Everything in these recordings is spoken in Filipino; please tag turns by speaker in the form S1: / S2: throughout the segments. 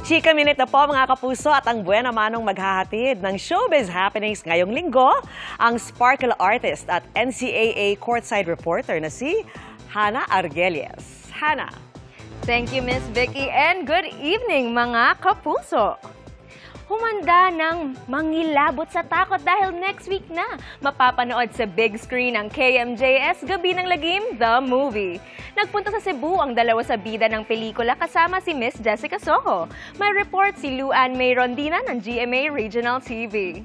S1: Chika Minute na po mga kapuso at ang buena manong maghahatid ng showbiz happenings ngayong linggo, ang sparkle artist at NCAA courtside reporter na si Hannah Argelies. Hannah.
S2: Thank you, Miss Vicky, and good evening mga kapuso. Humanda ng mangilabot sa takot dahil next week na mapapanood sa big screen ang KMJS Gabi ng Lagim, The Movie. Nagpunta sa Cebu ang dalawa sa bida ng pelikula kasama si Miss Jessica Soho. May report si Luan May Rondina ng GMA Regional TV.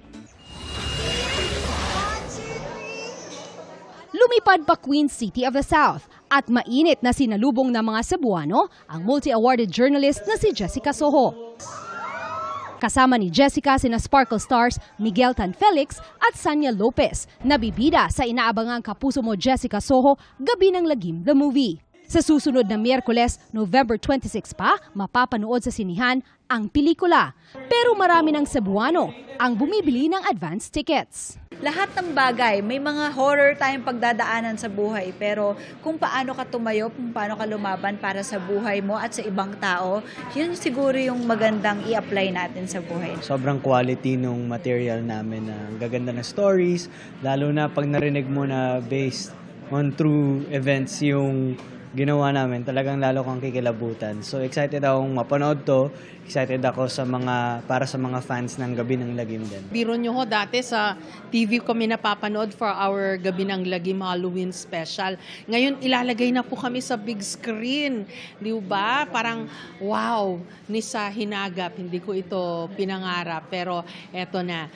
S3: Lumipad pa Queen City of the South at mainit na sinalubong ng mga Cebuano ang multi-awarded journalist na si Jessica Soho. Kasama ni Jessica sina Sparkle Stars Miguel Tan Felix at Sanya Lopez, nabibida sa inaabangang Kapuso Mo Jessica Soho Gabi ng Lagim, The Movie. Sa susunod na Miyerkules, November 26 pa, mapapanood sa sinihan ang pelikula. Pero marami ng Cebuano ang bumibili ng advance tickets.
S4: Lahat ng bagay, may mga horror tayong pagdadaanan sa buhay, pero kung paano ka tumayo, kung paano ka lumaban para sa buhay mo at sa ibang tao, yun siguro yung magandang i-apply natin sa buhay.
S5: Sobrang quality nung material namin, ang gaganda ng stories, lalo na pag narinig mo na based on true events yung ginawa namin, talagang lalo kang kikilabutan. So excited akong mapanood to. Excited ako para sa mga fans ng Gabi ng Lagim din.
S6: Biro nyo ho, dati sa TV kami napapanood for our Gabi ng Lagim Halloween special. Ngayon ilalagay na po kami sa big screen. Di ba? Parang wow, ni sa hinagap. Hindi ko ito pinangarap. Pero eto na.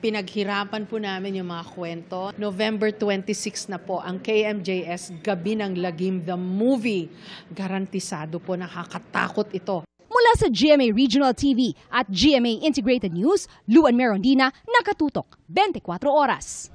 S6: Pinaghirapan po namin yung mga kwento. November 26 na po ang KMJS Gabi ng Lagim, The Movie. Garantisado po, nakakatakot ito.
S3: Mula sa GMA Regional TV at GMA Integrated News, Luan May Rondina, nakatutok 24 oras.